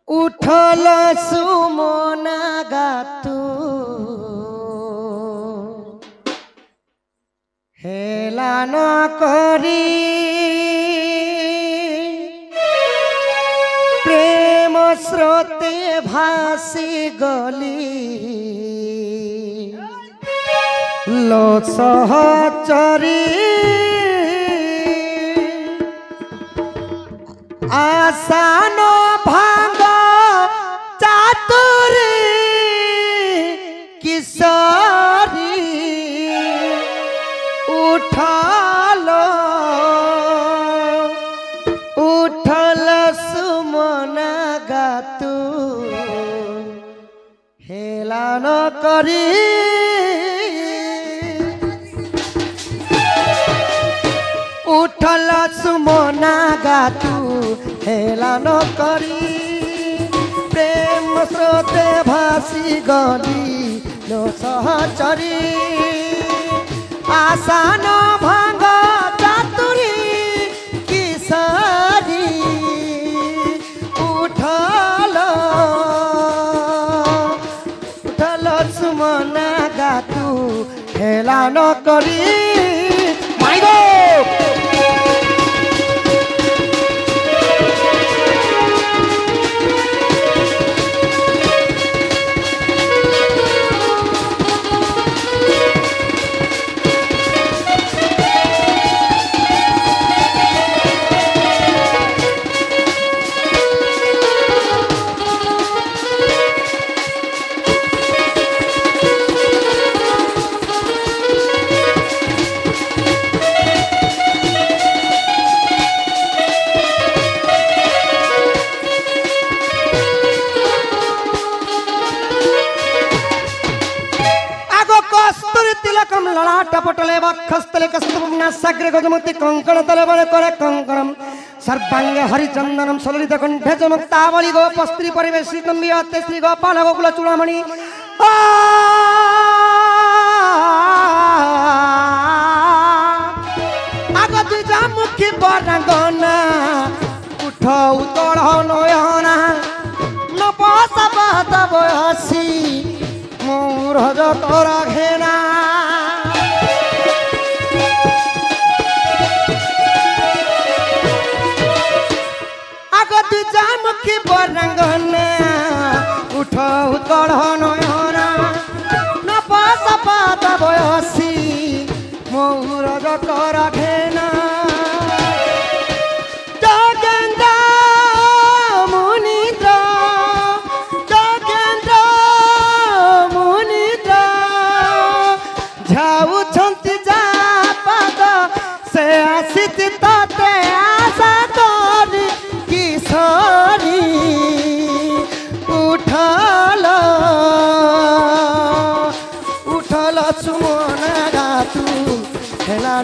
उठल सुमना गातु हेला न करी प्रेम स्रोते भासी गली लो सहचरी आसान भांग चातुरी किशोरी उठल सुमना गातु हेला न करी उठल सुमना गातु हेला न करी प्रेम स्रोते भासी गली लो सहचरी आसान भांग चातुरी किशोरी उठल सुमना गातु हेला न करी माइगो टपटले वक्षस्थले कस्तूरिना साग्रे गजमति कंकण तले बले करे कंकणम सर्वांगे हरिचंदनम सललित कंठे चमक्तावली गोपस्त्री परिवेशितं विहते श्री गोपाल गोकुल चूड़ामणि आगत जामुखी बरंगना उठौ तोड़ नयना नपसबत बयसी मोर जतर घेना जामुखी बरंगना उठौ तोड़ नयना नपसबत बयसी मोर जतर घेना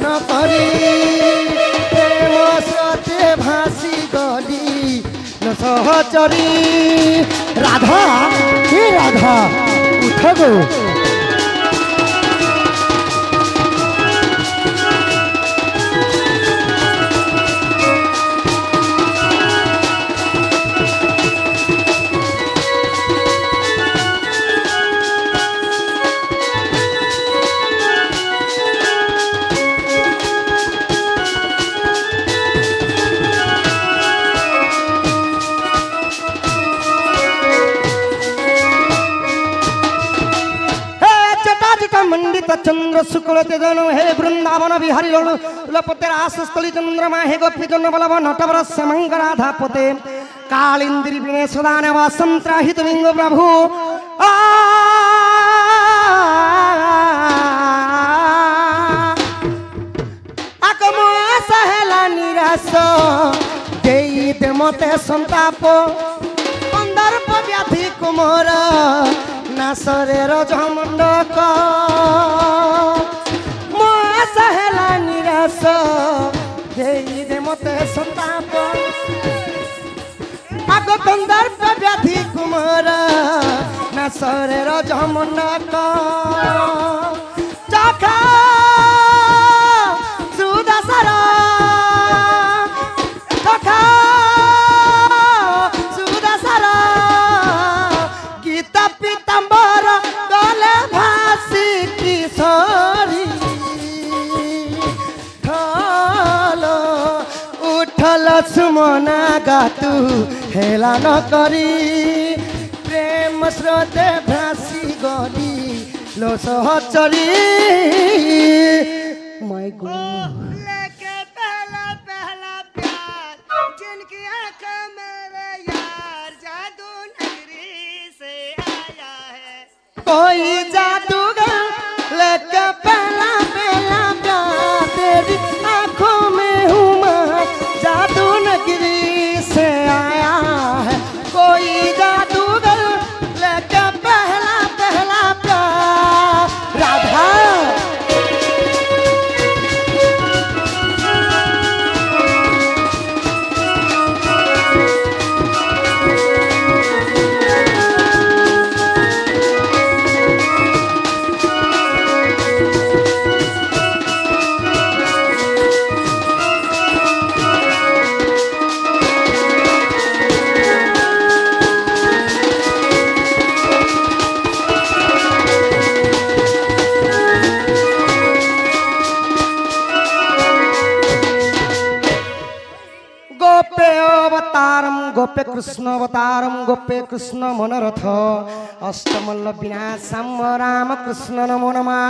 न करी प्रेम स्रोते भासी गली न सहचरी राधा हे राधा उठ गो मंडित चंद्र शुक्ल तेजन हे वृंदावन बिहारी लपते रासस्थली चंद्रमा हे गोपी जन बलव नटवर समंग राधापते कालिंद्री विने सदान वासंत्राहित लिंग प्रभु आकम सहेला निराश देई दे मते संताप कंदर्प व्याधि कुमार नासरे रजमंडक मो सहेला निराश देई दे मते संताप आग कंदर्प व्याधि कुमार नासरे रजमंडक चखा सुदासर चखा सुदासर मना गातु हेला न करी प्रेम स्रोते भासी गली लो सहचरी माय गॉड लेके पहला पहला प्यार जिनकी आंखें मेरे यार जादू नगरी से आया है कोई जादूगर लेके पहला पहला प्यार तेरी आंखों में हूँ मैं जादू नगरी से आया है कोई जादूगर लेके पहला पहला प्यार राधा गोपे कृष्ण अवतारम गोपे कृष्ण मनोरथ अष्टमल्ल विनाशम राम कृष्ण नमो नमः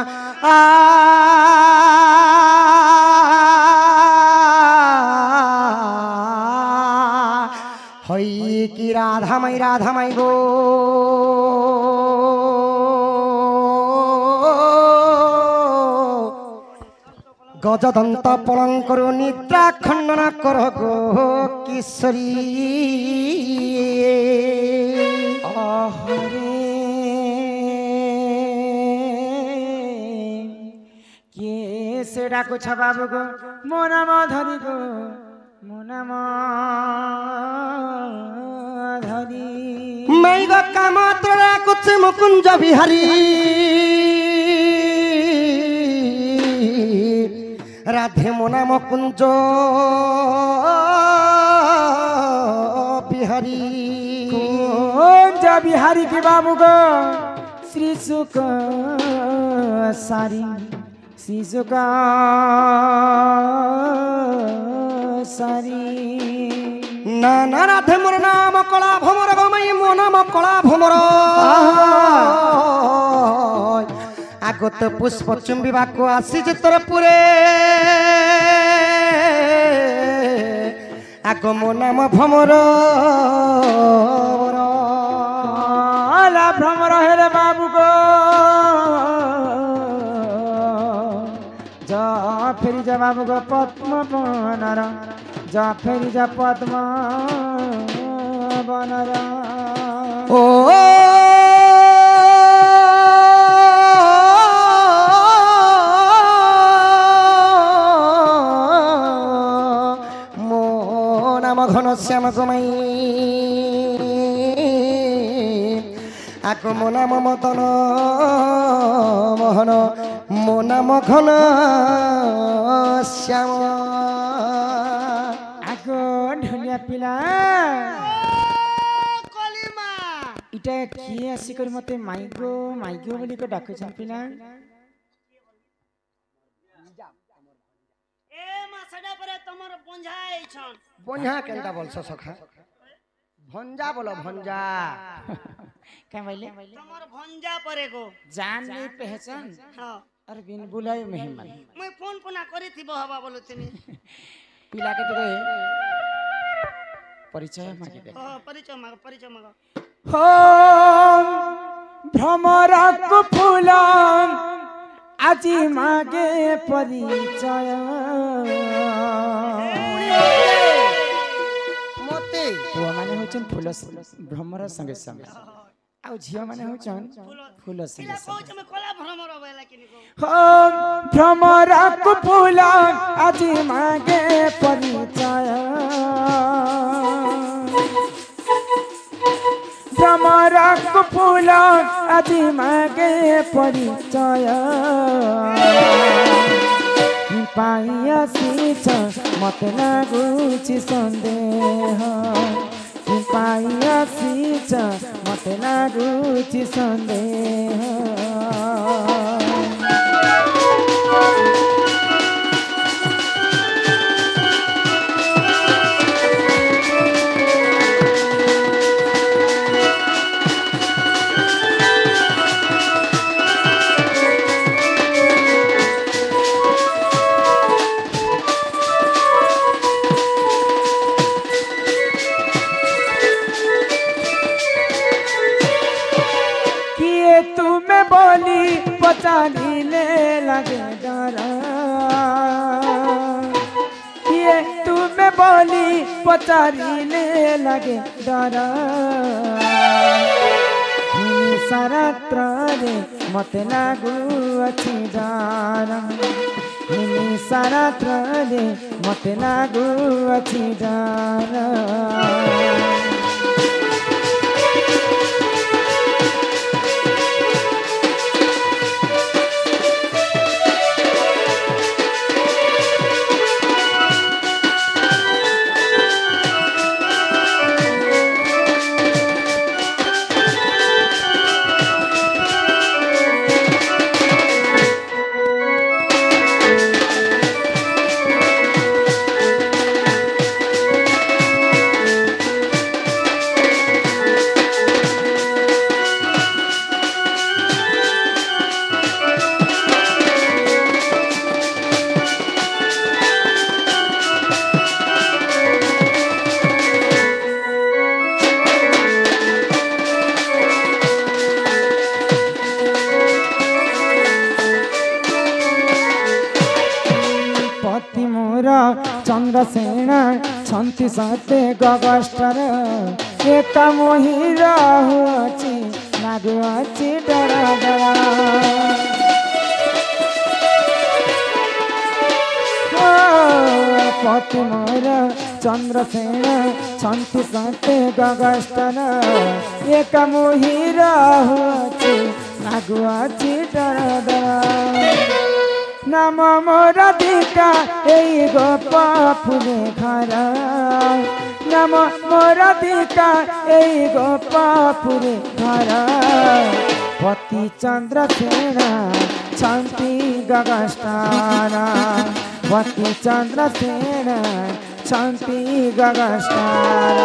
हई की राधा माई गो गजदंत पलंकर निद्रा खंडन कर गो किशोरी किए से डाको छ बाबू गो मो नाम धरी गो मो नाम धरी मैं गो कामात्र कुछ मुकुंज बिहारी राधे मो नाम कुंज बिहारी कुंज बिहारी की बाबू गो श्री सुख सारी श्री सुख सारी ना ना राधे मोर नाम कला भमर गमई मो नाम कला भमर आगत पुष्प चुंबिबा को आसी तोर पुरे आग मो नाम भमर भ्रमर हेरे बाबू गो जा फेरी जा बाबू गो पद्म बनर जा फेरी जा पद्म बनर ओ घन श्याम गमई आको मो नाम मदन मोहन मो नाम घन श्याम आको ढोलिया पिला कलिमा इटा किए आसी कर मते माइगो बोली को डाके छन पिला ए मासडा परे तमर बंझाई छन बन्हा केनता बोलछ सखा भंजा बोलो भंजा क्या बोले तमर भंजा परे को जान नहीं पहचान हां और बिन बुलाए मेहमान मैं फोन पुना करी थी हवा बोलो तिनी पिला के टिके परिचय मागे दे हां परिचय मागो हो भ्रमरा को फूला আজি मागे परिचय मते पुआ माने होचन फूल भ्रमर संगे संगे आ झिया माने होचन फूल संगे पिला संगे कहू में कोला भ्रमर बेला किनी को हो भ्रमरा को फूला আজি मागे परिचय भ्रमरा को फूला আজি मागे परिचय पाइया सीछ मत लागुछि सन्देह पाइया सीछ मत लागुछि सन्देह बोली पचारिले लगे डर ये तुम्हें बोली पचारिले लगे डर सारात्र रे मत लागू अच्छी डर सारात्र रे मत लागू अच्छी डर चंद्रसेन छंती सते गगस्टर एक मोहिर हुची लागुची डर डर पति मोर चंद्रसेन छंती सते गगस्टर एक मोहिर हुची लागुची डर डर नाम मोर दिका ए गोप फुले घर नाम मोर दिका ए गोप फुले घर पति चंद्रसेन छंती गगस्टर पति चंद्रसेन छंती गगस्टर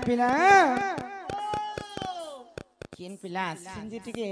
पिला किन पिला सिंजी टिके